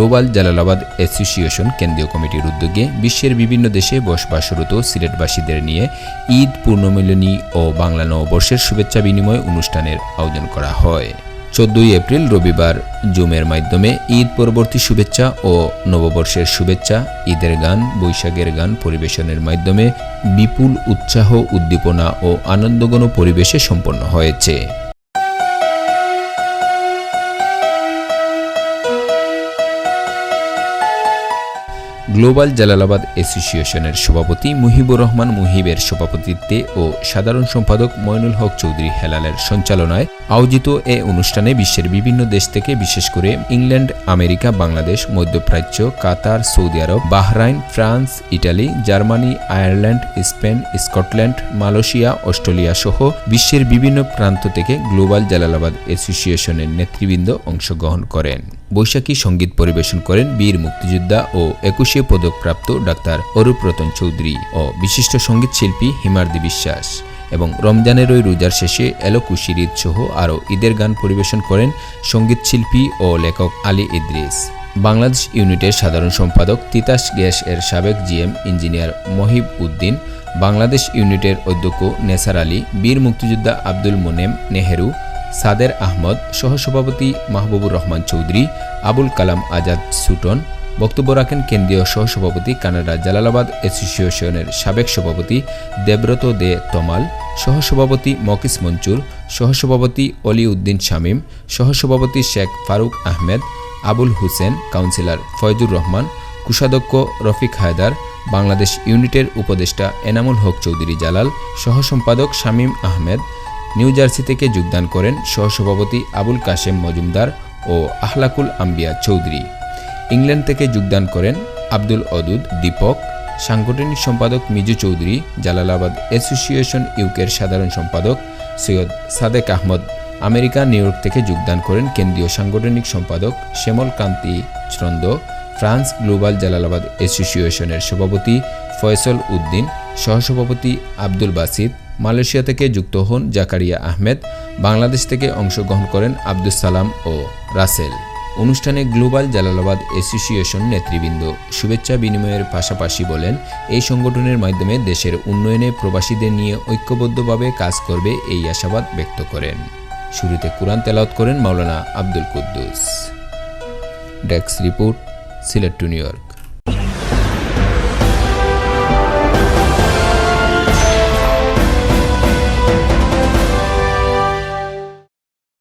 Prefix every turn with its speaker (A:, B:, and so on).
A: Global Jalalabad association কেন্দ্রীয় কমিটির উদ্যোগে বিশ্বের বিভিন্ন দেশে বসবাসরত সিলেটবাসীদের নিয়ে ঈদ পূর্ণমিলনী ও বাংলা নববর্ষের শুভেচ্ছা বিনিময় অনুষ্ঠানের আয়োজন করা হয়। 14 এপ্রিল রবিবার জুমের মাধ্যমে ঈদ পরবর্তী শুভেচ্ছা ও নববর্ষের শুভেচ্ছা, ঈদের গান, বৈশাখের গান পরিবেশনের মাধ্যমে বিপুল উৎসাহ, উদ্দীপনা ও আনন্দঘন পরিবেশে সম্পন্ন হয়েছে। গ্লোবাল জালালাবাদ অ্যাসোসিয়েশনের সভাপতি মুহিবুর রহমান মুহিবের সভাপতিত্বে ও সাধারণ সম্পাদক মইনুল হক চৌধুরী হেলালের সঞ্চালনায় আয়োজিত এ অনুষ্ঠানে বিশ্বের বিভিন্ন দেশ থেকে, বিশেষ করে ইংল্যান্ড, আমেরিকা, বাংলাদেশ, মধ্যপ্রাচ্য, Qatar, Saudi Arab, Bahrain, France, Italy, Germany, Ireland, Spain, Scotland, Malaysia, Australia সহ বিশ্বের বিভিন্ন প্রান্ত থেকে গ্লোবাল জালালাবাদ অ্যাসোসিয়েশনের নেতৃবৃন্দ অংশগ্রহণ করেন। বৈশাখী সঙ্গীত পরিবেশন করেন বীর মুক্তিযোদ্ধা ও 21শে পদকপ্রাপ্ত ডাক্তার অরূপ রতন চৌধুরী ও বিশিষ্ট সঙ্গীত শিল্পী হিমাদ্রি বিশ্বাস, এবং রমজানের ওই রোজার শেষে এলো খুশির ঈদ সহ আরও ঈদের গান পরিবেশন করেন সঙ্গীত শিল্পী ও লেখক আলী ইদ্রিস। বাংলাদেশ ইউনিটের সাধারণ সম্পাদক তিতাস গ্যাস এর সাবেক জিএম ইঞ্জিনিয়ার মহিব উদ্দিন, বাংলাদেশ ইউনিটের অধ্যক্ষ নেসার আলী, বীর মুক্তিযোদ্ধা আব্দুল মোনেম নেহেরু, সাদের আহমদ, সহসভাপতি মাহবুবুর রহমান চৌধুরী, আবুল কালাম আজাদ সুটন বক্তব্য রাখেন কেন্দ্রীয় সহসভাপতি কানাডা জালালাবাদ অ্যাসোসিয়েশনের সাবেক সভাপতি দেবব্রত দে তমাল, সহসভাপতি মকিস মঞ্চুর, সহসভাপতি অলি উদ্দিন শামীম, সহসভাপতি শেখ ফারুক আহমেদ, আবুল হুসেন, কাউন্সিলর ফয়জুর রহমান, কোষাধ্যক্ষ রফিক হায়দার, বাংলাদেশ ইউনিটের উপদেষ্টা এনামুল হক চৌধুরী জালাল, সহসম্পাদক শামীম আহমেদ। নিউ জার্সি থেকে যোগদান করেন সহসভাপতি আবুল কাশেম মজুমদার ও আহলাকুল আম্বিয়া চৌধুরী। ইংল্যান্ড থেকে যোগদান করেন আব্দুল অদুদ দীপক, সাংগঠনিক সম্পাদক মিজু চৌধুরী, জালালাবাদ অ্যাসোসিয়েশন ইউকের সাধারণ সম্পাদক Syed Sadek Ahmed. America New York থেকে যোগদান করেন কেন্দ্রীয় সাংগঠনিক সম্পাদক শ্যামল কান্তি চন্দ, ফ্রান্স গ্লোবাল জালালাবাদ অ্যাসোসিয়েশনের সভাপতি ফয়সল উদ্দিন, সহসভাপতি আব্দুল বাসিদ। মালয়েশিয়া থেকে যুক্ত হন জাকারিয়া আহমেদ। বাংলাদেশ থেকে অংশগ্রহণ করেন আব্দুস সালাম ও রাসেল। অনুষ্ঠানে গ্লোবাল জালালাবাদ অ্যাসোসিয়েশন নেতৃবৃন্দ শুভেচ্ছা বিনিময়ের পাশাপাশি বলেন, এই সংগঠনের মাধ্যমে দেশের উন্নয়নে প্রবাসীদের নিয়ে ঐক্যবদ্ধভাবে কাজ করবে এই আশাবাদ ব্যক্ত করেন। শুরুতে কুরআন তেলাওয়াত করেন মাওলানা Abdul Quddus. Desk report, Sylhet to New York.